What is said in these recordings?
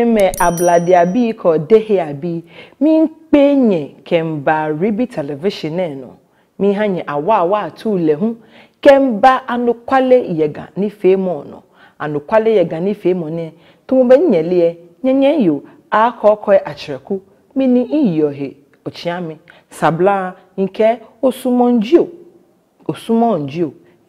Me ablade abi ko dehe abi min penye kemba ribi television no mi hanye awa atu le hu kemba Anokwale Yɛ Ga ni femo no Anokwale Yɛ Ga ni femo ne to be nyele nyenyen yo akokoi achreku mini iyohe ochiame sabla nke osumonjio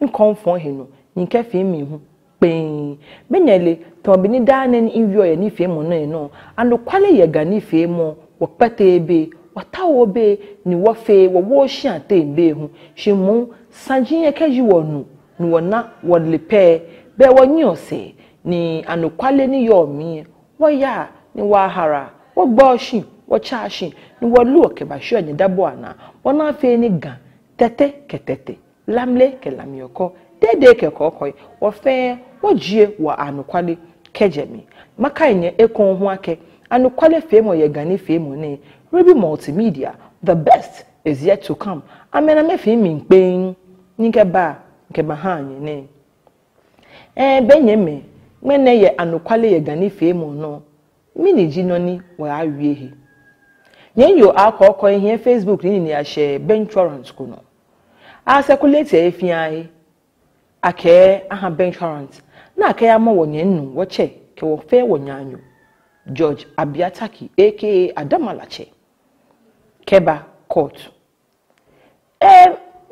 nkonfon he no nke femi hu pen menyele to bi ni da na ni wiyo ye ni femo no Anokwale Yɛ Ga ni femo wo patebe watawo be ni wo fe wo hia atembe hu hyimu sanjin ye kaji wonu ni wona wo lepe be wonyi ose ni Anokwale ni yo mi wo ya ni wa hara wo gboshi wo chashi ni wo lu oke ba hwe ni dabo ana wona fe ni gan tete ketete lamle ke lamyoko dede ke kokoi wo fe wo jie wa Anokwale kejemi maka nye ekon ho ake Anokwale femo Yɛ Ga ni femo ne Ruby Multimedia the best is yet to come amena me fi mi npen nke ba ha nye ne benye me mene ye Anokwale Yɛ Ga ni femo no mini ji no ni wa awie he nye yo akọkọ ihe Facebook ni ya share bench warrant ko no a circulate e fi ai ake aha bench warrant na aka ya ma wonye nnu wo che ke wo fe wonyanyo George Abia Tackie aka Adama Latsɛ keba court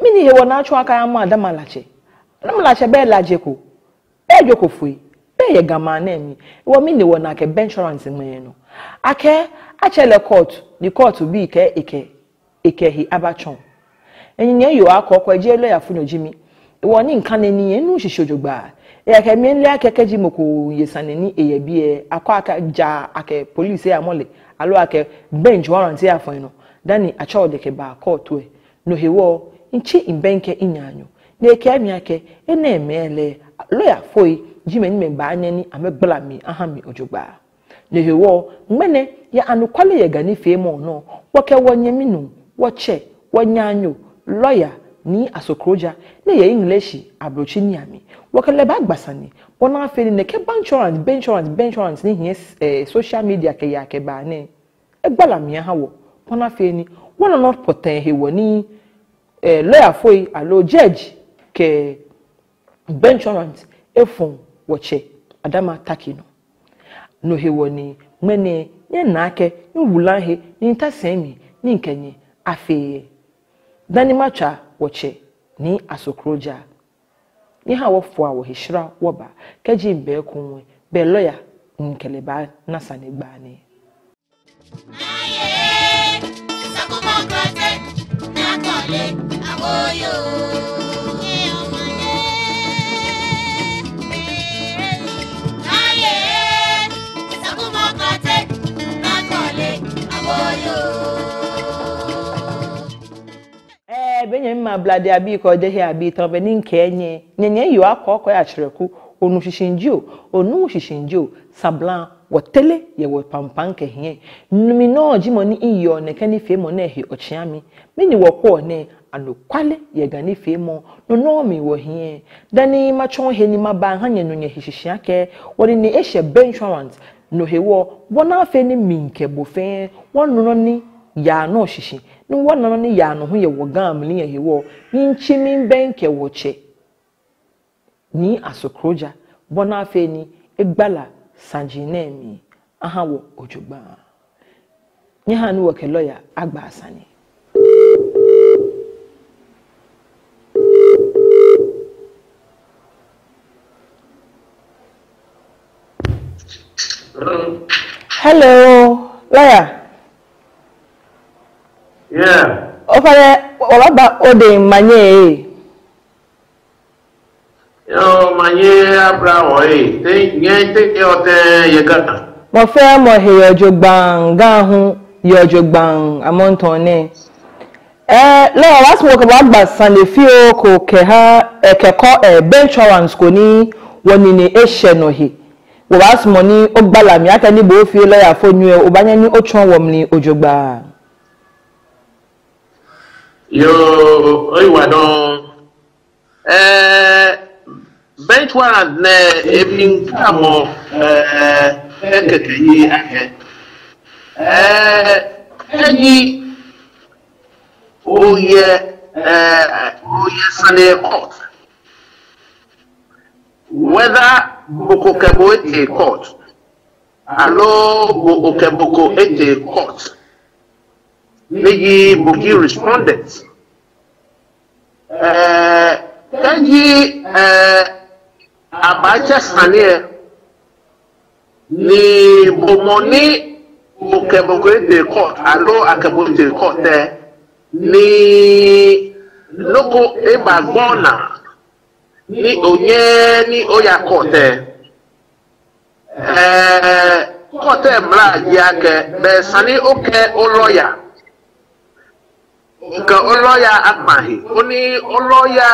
mini he wona atwa aka ya ma Adama Latsɛ be laje ko joko fui be Yɛ Ga ma na mi wo mini wona ke bench warrant men no ake achele court the court bi ke eke hi abachon enye yo akọkọ eje lawyer fu no jimi wo ni nkan ni enu hihojogba ya ke mi nle akeke ji moko yesanani eye bi akwa aka ja ake police ya mole alo ake bench warrant ya fo no dani acho de ke ba court we no hewo nchi imbenke inyanyo na eke ami ake ena emele lawyer foi jimi ni me ba anya ni amegbala mi aha mi ojogba no hewo ngmene ya Anokwale Yɛ Ga ni femo no woke wonyeminu woche wonyanyo lawyer Nii Asokroja na ye English abrochi ni ami wakale ba gbasani wona afeni ne ke bench warrant ni hie social media ke ya ke ba ne egbala mi ha wo wona afeni wona not poten he woni lawyer foi alo judge ke bench warrant efon woche Adama Tackie no he woni mene nye na ake nwula he ni ntasemi ni nkenye afe dani macha woche Nii Asokroja ni ha wofo a wo hishira woba kaji mbe kunwe be lawyer nkeleba na sanegba ni aye sakuma krate na kole awoyo benye mma blade abi ko dehe abi to be ni nkenye nyenye yo akọkọ ya chireku onu shishinjio sablan wotele ye wo pampanke hie numi no jimo ni iyo ne kani femo na ehi ochiami mini wokọ ne Anokwale Yɛ Ga ni femo no mi wo hie dani machon he ni maba hanye no nye hihihia ke woni ni ehye bench warrant no hewo wona afe ni minke bofe wono ni ya no shishi ni wono ni ya no ho ye wo gam ni ye hewo ni nchimi benke woche Nii Asokroja bona afe ni egbala sanjinemi aha wo ojugba nye ha ni wo ke lawyer agba asani Hello, lawyer. Yeah. Olaba ode manye. Yo manye abra oi. Take your Yɛ Ga. Mo fe mo he yojogban gan hu yojogban amontone. Lawyer was spoke about Sunday fio ko keha ekeko bench warrants ko ni woni ni ehye no he. Wo was money ogbala mi aka ni bo fie lawyer fonu e obanya ni otwon wom ni ojogba. Yo, oi wadon. Bench warrant ne ebin kamo ekeke yi ahe. Eyi oye Sunday court. Whether boko kebo ete court, alo boko ete court. Maybe Buki responded. Kanji abacha sane ni bomoni bokebo de court alo akebo de court ni loko ebagbona ni onye ni oya court court mra yake be sane oke o lawyer ka oloya akmahi oni oloya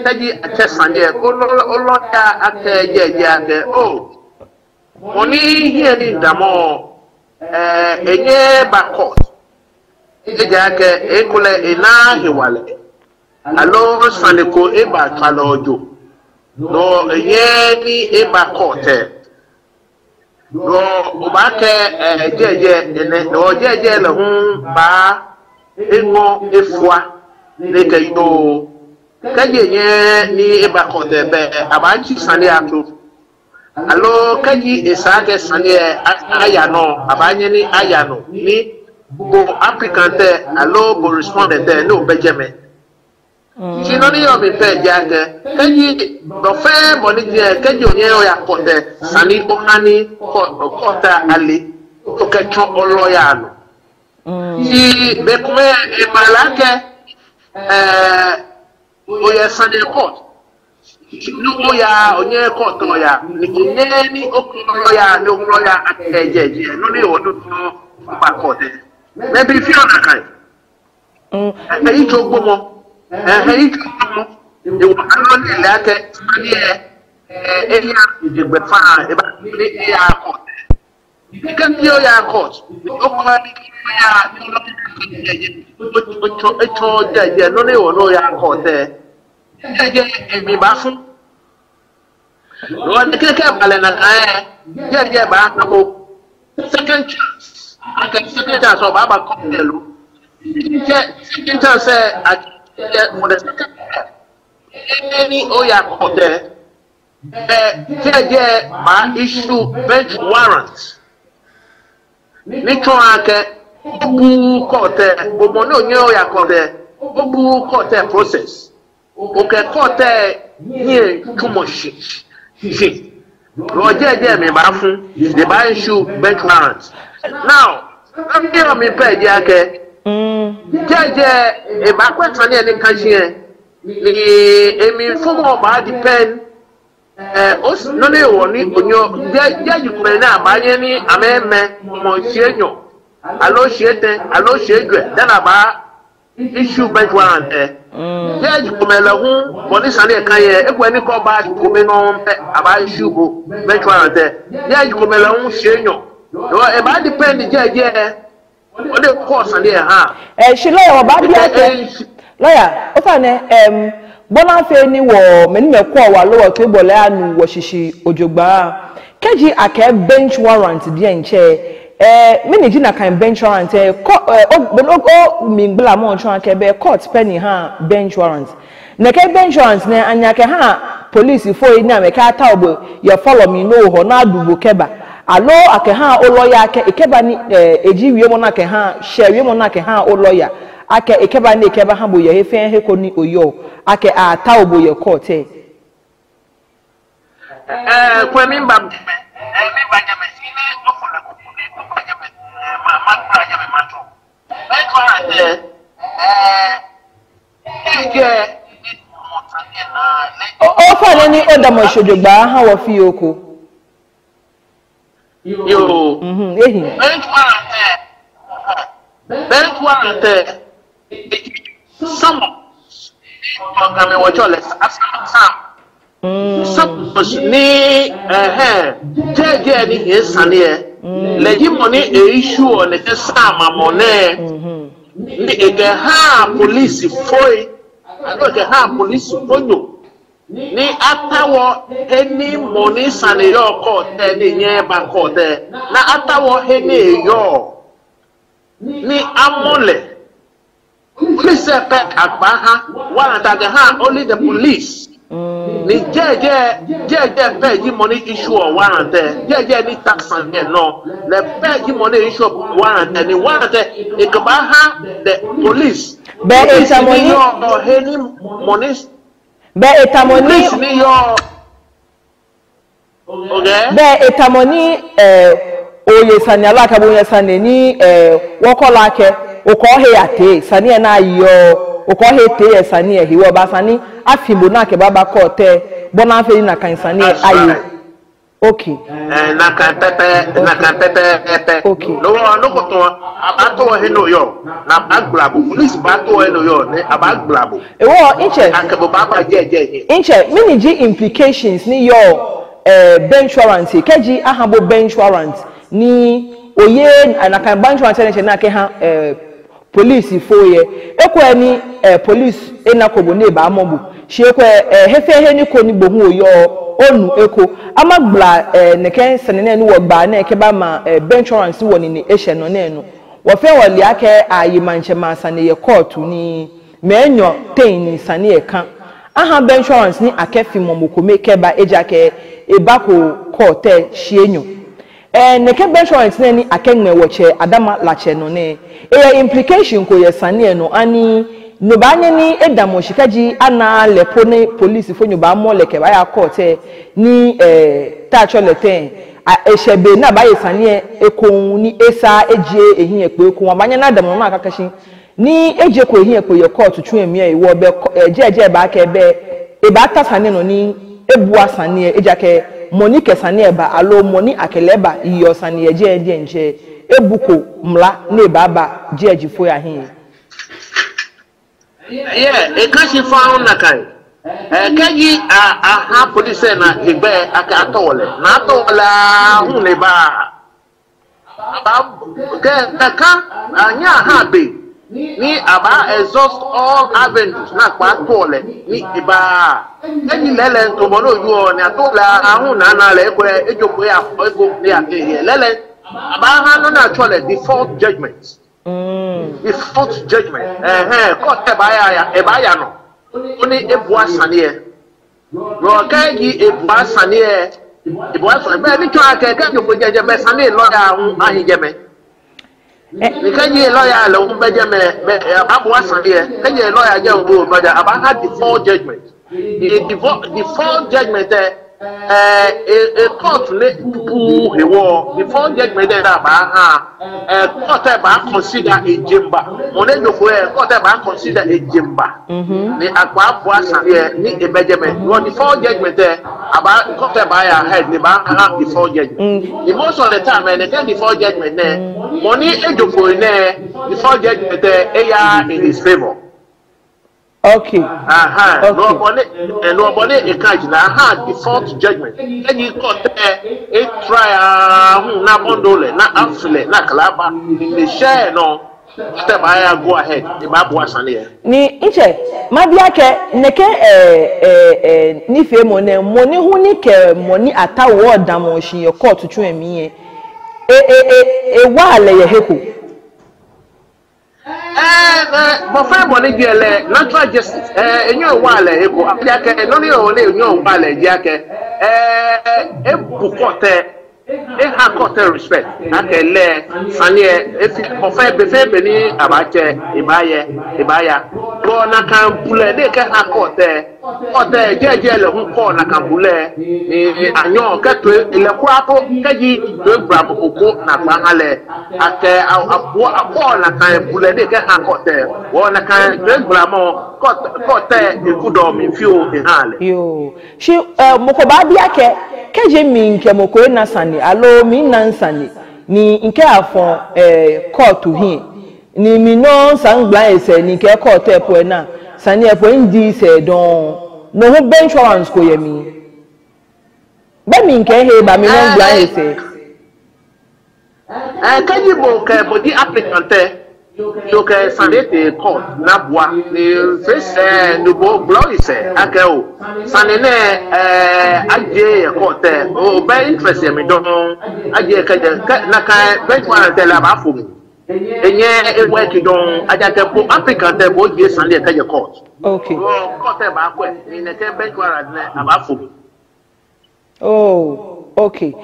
taji atesande oloya akejeje ake oni here ni damo enye bakot eje ake ekule ina hiwale alo saneko eba kalojo no enye ni eba kote no obake jeje ene no jeje le hun ba ego efua neke yo kaje nye ni eba kote be abachi sane ato alo kaji esake sane ayano abanye ni ayano ni bo applicant alo bo respondent no bejeme chino ni yo mi pe jake kaji do fe bonije kaji onye o yakote sane onani kota ali to kecho oloya no si bekwe emalake oya Sunday court no oya onye court oya ni okoloya no okoloya akejeje no ni odo to ba court maybe fi on akai e to gbomo e wo anu ni lake ni eya jegbe fa e ba ni ya court kan yo ya court okoloya ya ocho jeje no ni wono ya court jeje emi ba fun won keke bale na jeje ba ko second chance second chance o baba ko delu second chance for the second any oya court jeje ba issue bench warrant nito ake bu court gbogbo ni onye oya court bu court process okay court here too much jeje me ba fun the ba issue bench warrant now I'm here me page ake jeje e ba kwetani eni kanhie ni emi fumo ba depend os no ne woni onyo jeje kuma na abanye ni ameme mo sienyo alo siete alo siedwe then aba issue bench warrant jeje kuma la hu boni sane kan ye ekwa ni ko ba kuma no mpe aba issue go bench warrant jeje kuma la hu sienyo no e ba depend jeje o de course ande ha shilo yo ba bia ke lawyer o fa ne bona fe ni wo meni me ko wa lo to bole anu wo shishi ojogba keji ake bench warrant dia nche mini na kan bench warrant mingbla mo ncho ake be court penny ha bench warrant na ke bench warrant na anya ke ha police fo ni ameka ta obo you follow me no ho na adugo keba alo ake ha o lawyer ake ikeba ni eji wie mo na ke ha share wie mo na ke ha o lawyer ake ikeba ni ikeba ha bo ye hefen he ko ni oyo ake ata obo ye court kwa mimba mi ba nyamesi bench warrant there. O fa ni Adama Osojogba ha wo fi oko. Yo. Ehi. Bench warrant there. Some program watch all some ni jeje ni insane leji money issue on the sama money ni ege ha police foi age ha police fonyo ni atawo any money sane yo court ni nye ba court na atawo any yo ni amole police pet agbaha warrant age ha only the police ni jeje pay money issue or warrant jeje ni tax and no le pay money issue warrant ni warrant e ka ba ha the police be etamoni or any money be etamoni ni yo okay be etamoni oye sani alaka bo sani ni wokola ke okohe ate sani na yo okohe te sani e hiwo ba sani afimbo na ke baba kote bona fe na kan sani ayo okay na kan pepe okay no ko to abato he no yo na agblabo police ba to he no yo ne abagblabo ewo inche akabo baba jeje inche miniji implications ni yo bench warrant keji ahabo bench warrant ni oye na kan bench warrant na ke ha police foye ekwe ni police enakobo ne ba amobu shekwe hefe ni ko ni bohu oyo onu eko amagbla neken senene ni wo gba na ekeba ma bench warrant wo ni ehye no na enu wo fe wo lia ke ayi manche masa ne ye court ni menyo ten ni sane e kan aha bench warrant ni akefi momokome keba eja ke ebako court shienyo neke bench warrant na ni akenme woche Adama Latsɛ no ne implication ko ye sane no ani no ba ni Adama Osikaji ana lepo ne police fo nyoba mo leke ba ya court ni tacho leten ehebe na ba ye sane ekon ni esa eje ehin epe ekon abanya na Adama no akakashi ni eje ko ehin epe ye court twu emi e wo be eje ba ka ebe e ba ta sane no ni ebu asane eja ke money kesane eba alo money akeleba iyo sane eje eje nje ebuko mla na baba George fo ya hin e ka shi fa na kai kaji ha police na igbe aka atole na atola hu le ba ka anya ha be ni aba exhaust all avenues na pa atole ni iba kaji lele to bono ju ni atola hu na le ekwe ejoko ya ego ni ate lele aba ha no na atole default judgment default judgment court eba ya no oni ebu asane ro ka gi ebu asane be ni twa ka jo jeje be sane lawyer hu ahijeme ni ka gi lawyer lo be je me abu asane ka gi lawyer je obo baja aba ha default judgment the default judgment a court le pu hewo before judgment that ba ha court ba consider ejimba one no fo court ba consider ejimba ni akwa abu asare ni ebejeme no before judgment aba court ba ya head ni ba ha before judgment the most of the time and the before judgment money ejofo before judgment ya in his favor. Okay. No bone e ka jina ha default judgment. Any court trial na bondole na afle na kalaba the share no step I go ahead the babu asane ni inche mabia ke neke ni fe mo ne mo ni hu ni ke money atawo Adama Oshin ye court twu emi wa le ye heku but for money biele natural justice enyo wale ego apia ke no ni o le enyo wale dia ke ebu kote ha court respect akele sane efi ofa befe beni abache ibaya ko na kan bule de ke ha court jeje le hu ko na kan bule ni anyo ke to ile kwa to keji do bra boko na gba hale ake abo na kan bule de ke ha court wo na kan do bra mo court ikudo mi fi o hale yo shi moko ba bia keje mi nke moko na sane alo mi na nsane ni nke afọ court hi ni mi no sangba ese ni ke court epo na sane epo ndi se don no ho bench warrants ko yemi be mi nke he ba mi no ngba ese kaji bo ke body applicant yo ke sane te court na boa ni face no bo bloise akeo sane ne aje court o be interest me don aje ka na ka bench warrant la ba fo enye ewe ki don aja ke bo applicant bo je sane ka je court okay court ba ko ni ne ke bench warrant ne aba fo oh okay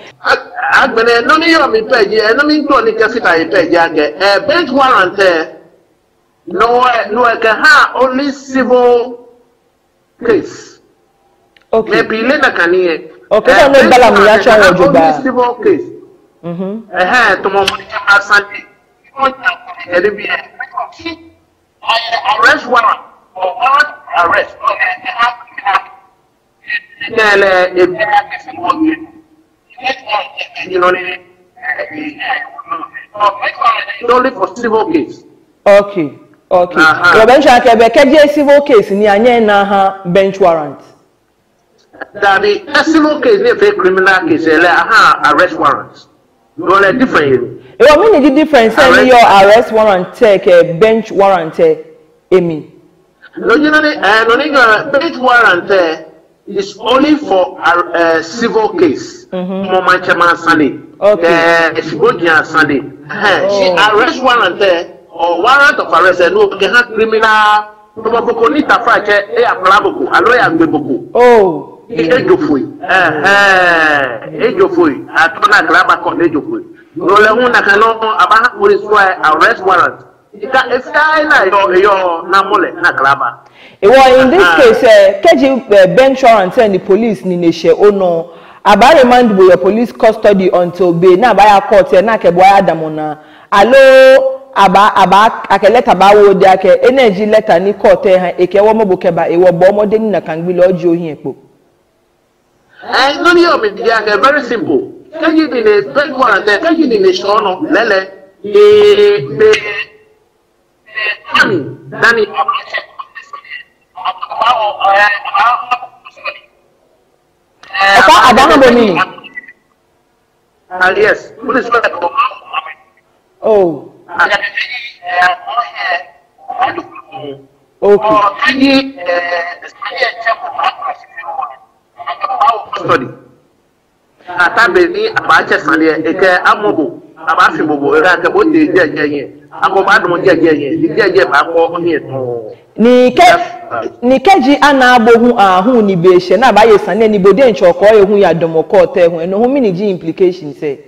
agbene no ni yo mi peji no mi to ni ke sita e peji age bench warrant no ke ha only civil case okay maybe later kaniye okay so no bala mi ya chawo joba civil case to mo ni ke asante mo ya e bi arrest warrant or warrant arrest you know, only for civil case. Okay. The bench warrant civil case ni anye na ha bench warrant. That the civil case ni a criminal case arrest warrants. No like different. What mean the difference say your arrest warrant take a bench warrant emi. No you know bench warrant is only for a civil case. Moment Sunday. Okay. She go to Sunday. She arrest warrant or warrant of arrest. No, can have criminal. No, boko ni tafache. Apply boko. Alo ya gbe boko. Oh. Ejofui. Ejofui. Atona graba ko ejofui. No le hu na kano aba police arrest warrant. Ika efta yo na mole na graba. In this case, keji bench warrant and the police ni neshe ono aba remand your police custody until be na aba ya court na ke boya Adama na alo aba akeleta ba wo de ake energy letter ni court ha eke wo mo bokeba e wo bo mo de ni na kan gbe loji ohin epo no ni o me dia ke very simple keji ni ne bench warrant keji ni neshe ono lele Dani Adama Boni. Yes, police were oh. Okay. Study. Atabe ni abache sane eke amobo abafi bobo era ke bo de jeje akoba dum jeje jeje ba ko ohin to ni keji ana agbohu ahun ni be hye na ba ye sane ni bode nchoko ehun ya domoko ta ehun eno hu mini ji implication say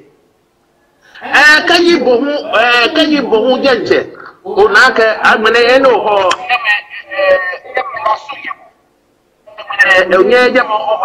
kaji bohu jeje ona ke agbene eno ho onye je mo ho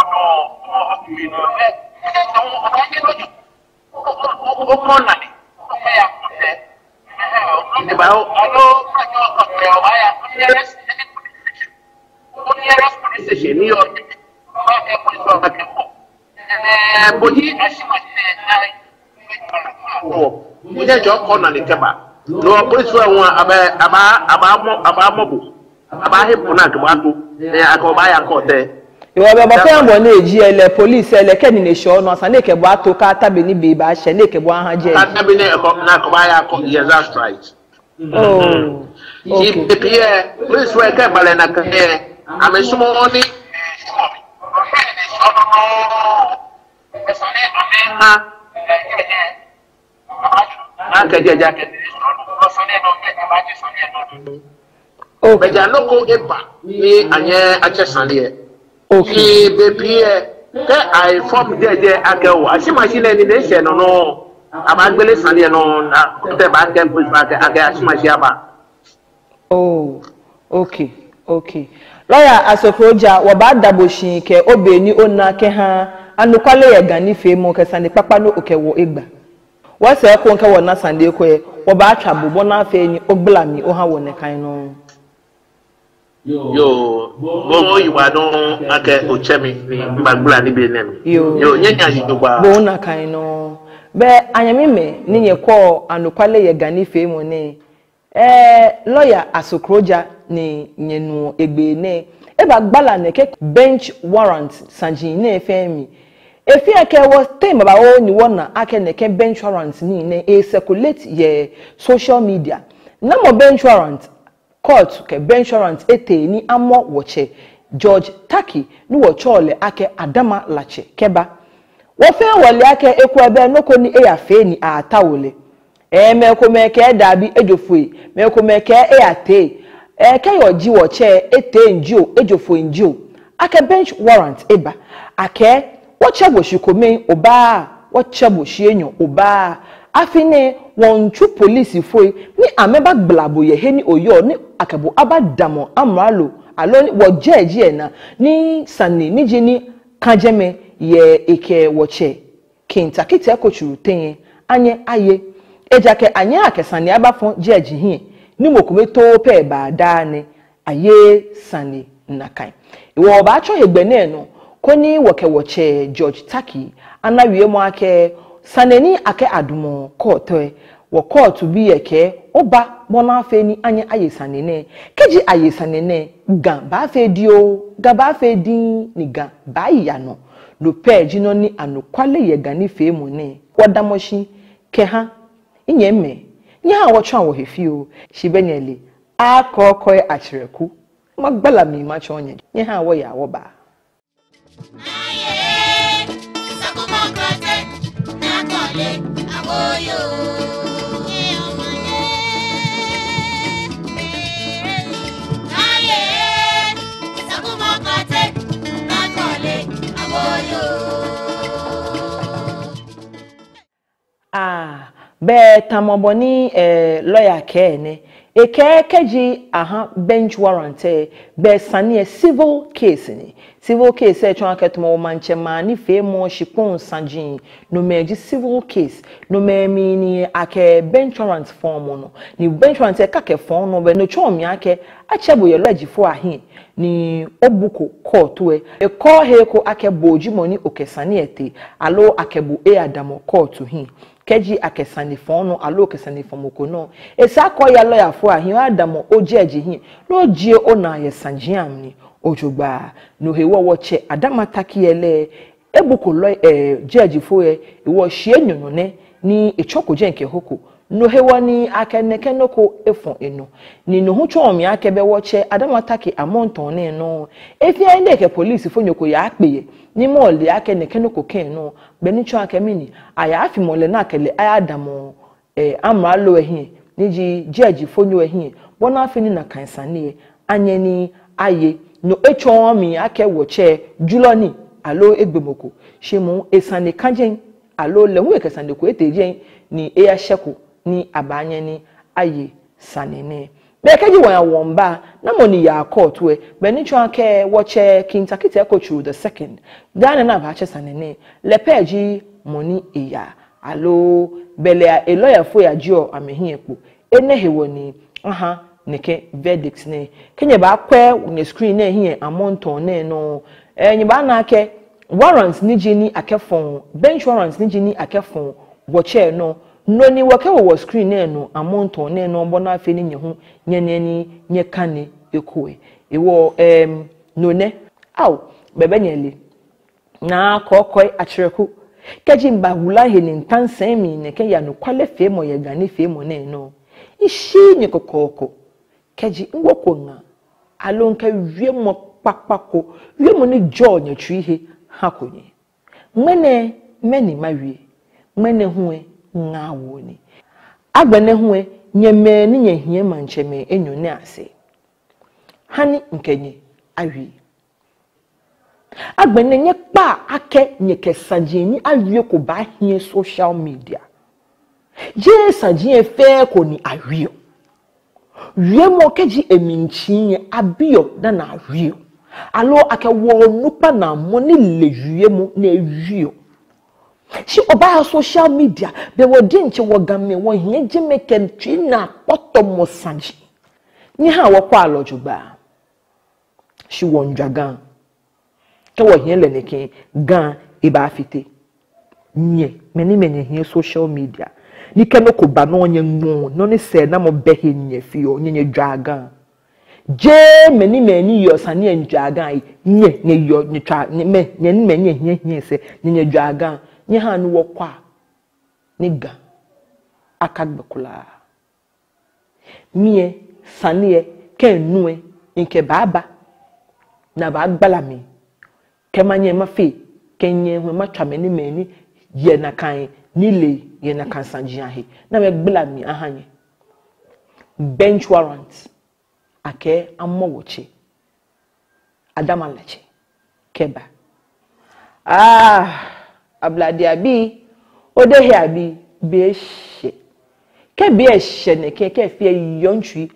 Iwo be bo fe ambo na eji ele police ele ke ni ne show no san ne ke bo atoka atabe ni be ba hye ne ke bo aha je atabe ne na ko ba ya ko yes that's right oh okay police we ke bale na ke amesumo ni okay beja loko eba ni anye ache sande. Okay, baby, ke I form jeje akewo ashi machine ni de she no abagbele sande no na te ba ke push back ake ashi machine aba. Oh, okay, okay. Lawyer Asokroja waba daboshin ke obeni ona ke ha Anokwale Yɛ Ga ni fe mo ke sande papa no okewo egba. Wa se ko nke wona sande ko e waba atwa bobo na fe ni ogbla o ha wona kan no. Yo bo yiwa don ake ochemi ni mbagbla ni be nem. Yo nyanya yidugba. Bo na kan no. Be anyamime ni ye ko Anokwale Yɛ Ga ni fe mo ne. Lawyer Asokroja ni nyenu egbe ne eba gbala ne ke bench warrant sanji ne femi efi ake was time ba o ni wona ake ne ke bench warrant ni ne circulate ye social media na mo bench warrant court ke bench warrant ete ni amo woche George Tackie ni wo chole ake Adama Latsɛ keba wo fe wole ake eku ebe noko ni afe ni atawole meko meke dabi ejofui meko meke ate ke yoji wo che ete njio ejofui njio ake bench warrant eba ake wo che bo shikome oba wo che bo shienyo oba afine wonchu police foi ni ameba gblabo ye heni oyo ni akabo abadamo amralo alo ni wo jeje na ni sani ni jini kajeme ye eke wo che kinta kite kochuru tenye anye aye ejake anya akesani abafon jeje hi ni mokume to pe ba da ne aye sani nakan iwo ba cho hegbene no koni woche George Tackie anawie mo ake saneni ake adumo court wo court bi yeke oba bona fe ni anya aye sanene keji aye sanene gan ba fe dio ga ba fe din ni gan ba ya no lo page no ni Anokwale Yɛ Ga ni fe mo ne wodamoshi ke ha inyeme nya wotwa wo hefio shibenyele akokoi achireku magbala mi ma chonye nya ha wo ya wo ba aye sakumokrate nakole aboyo aye sakumokrate nakole aboyo be tamoboni lawyer ke ne eke keji aha bench warrant be sane civil case ni civil case e chon aketomo manchema ni fe mo shipon sanjin no meji civil case no me mi ni ake bench warrant form no ni bench warrant e kake form no be no chon mi ake achebo ye logifo ahin ni obuko court we e call he ko ake boju moni okesane ete alo akebu Adama court hin keji akesani fono alo kesani fomoko no esa koya lawyer fo ahin Adamo ojeje hin no jie ona ye sanjiam ni ojogba no hewo woche Adama Tackie ele ebuko judge fo e wo hie nyono ne ni echoko jenke hoko no hewo ni akeneke noko efon eno ni no hu chom ya kebe woche Adama Tackie amonton ne no efi ende ke police fo nyoko ya akpeye ni mole akeneke noko ken no beni cho akemini aya afi mole na akele Adamo amralo ehin niji judge fo nyo ehin bona afi ni na kansane anye ni aye no echon mi ake woche juloni alo egbemoko shemu esane kanjen alo lehu ekesane ko etejen ni eya sheko ni abanye ni aye sanene be keji won ba na moni ya court we be ni chon ke woche kintakite kochu the second dan na ba che sanene le page moni eya alo bele a lawyer fo ya jio amehin epo ene hewoni aha neke verdict ne kenye ba kwe ne screen na ehie amonton ne no enye ba na ke warrants ni jini akefon bench warrants ni jini akefon woche no no ni wake wo screen ne no amonton ne no bona afi ni nyehu nyeneni nye kane ekoe ewo no ne aw bebe nyele na kokoi achireku keji mba hula he ni ntansen mi ne ke ya no kwale fe mo Yɛ Ga ni fe mo ne no ishi ni kokoko keji ngwoko nga alonka wiemo papako wiemo ni George nyatwihe hakonye mene meni mawie mene huwe ngawo ni agbene huwe nyeme ni nyehie mancheme enyo ne ase hani nkenye awie agbene nye pa ake nye kesajeni awie ko ba hie social media je sajie fe ko ni awie wie mo keji eminchi abio da na awie alo ake wo nupa na mo ni le wie mo na awie she oba social media be wo dinche wo gamme wo hie je mekentri na potomo sanji ni ha wo kwa alojugba she won dragan ke wo hie le neke gan iba afite nye many hie social media ni keno ko ba no onye nwu no ne se na mo behe nye fio nye dragan je many yo sane dragan nye ne yo ne twa ne me nye hie se nye dragan nye ha no wo kwa ni ga akagbekula mie sane ke nue nke baba na ba gbala mi kemanye mafi kenye ho matwa many ye na kan nile ye na kan sanji ahe na me gbala mi ahanye bench warrant ake amowoche Adama leche keba abladi abi odehe abi be she ke be she ne ke fie yontwi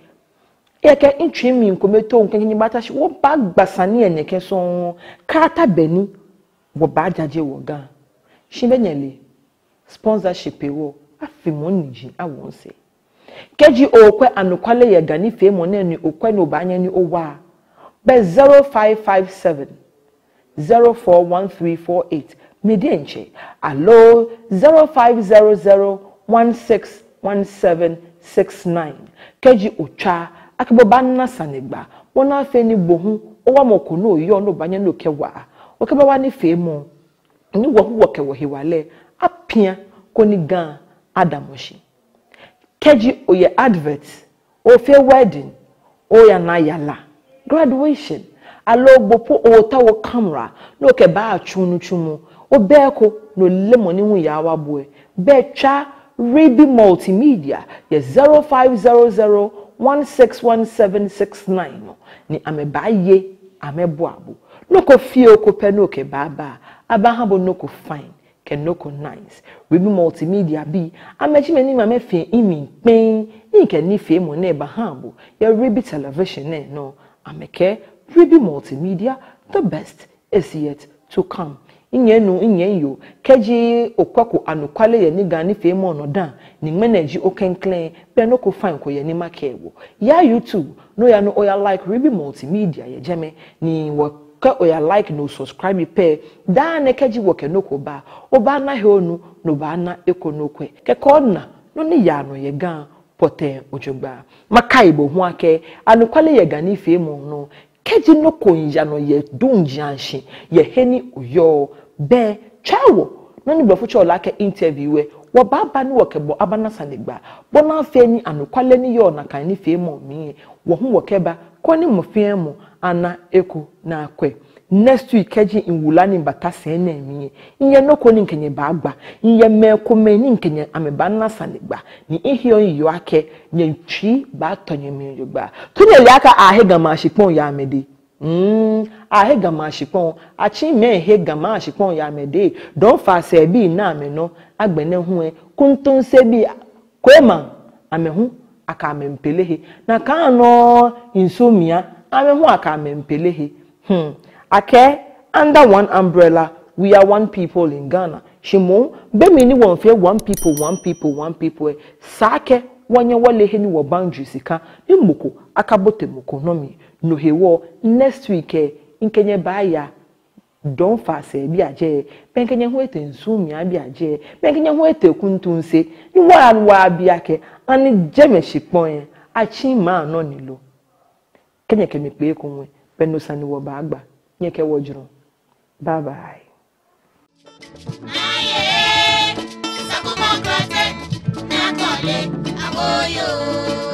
eke intwi mi nkometo nkenyi bata shi wo ba gbasane eneke so kata beni wo ba jaje wo gan shi benyele sponsorship wo afimo niji awonse keji okwe Anokwale Yɛ Ga ni fe mo na ni okwe no ba anya ni owa be 0557 041348 medienche allo 0500161769 keji otwa akeboba na sanegba wona afe ni bohu owa moko no yo no banya no kewa okeba wa ni fe mo ni wo hu woke wo hiwale apia koni gan adamoshi keji oye advert o fe wedding o ya na yala graduation allo bopo o tawo camera no ke ba atwunu twumu o beko no lemoni hu ya waboe betwa Rebi multimedia ye 0500161769 ni amebaye ameboabo no ko fie ko pe no ke baba abahabo no ko fine ke no ko nice Rebi multimedia bi amechimeni mame fe imi pen ni ke ni fe mo na ebahabo ye Rebi television no ameke Rebi multimedia the best is yet to come inye keji okwako Anokwale Yɛ Ga ni fe mo no dan ni manage okenklen be no ko fine ko ye ni makewo ya YouTube no ya no oya like Rebi multimedia ye jeme ni wo ka oya like no subscribe pe da na keji wo ke no ko ba oba na he onu no ba na ekonokwe ke ko na no ni ya no ye gan pote ojogba makaibo ho ake Anokwale Yɛ Ga ni fe mo no keji no konja no ye dunjanshi ye heni uyo be chawo no ni bafo cho like interview wo baba ni wo kebo abana sanegba bona fe ni Anokwale ni yo na kan ni fe mo mi wo hu wo keba ko ni mo fe mo ana eko na akwe next week keji inwula ni batase na mi iye no ko ni nkenye ba agba iye meko me ni nkenye ameba na sanegba ni ihio yo ake nye twi ba tonye mi yo gba tunye liaka ahega ma shipon ya amede ahega ma shipon achi me hega ma shipon ya amede don fa se bi na me no agbene hu kuntun se bi kwema amehu aka mempelehe na ka no insomnia amehu aka mempelehe ake under one umbrella we are one people in Ghana shimo be me ni won fe one people sake wanye wale he ni wo boundary sika ni moko akabote moko no mi no hewo next week inkenye ba ya don fa se bi aje benkenye ho ete nsumi abi aje benkenye ho ete kuntunse ni wa bia ke ani jeme shipon achi ma no nilo kenye ke me pe kunwe beno sani wo ba agba nyeke wojuru bye bye Aye, Sakumokrate, Nakole, Aboyo.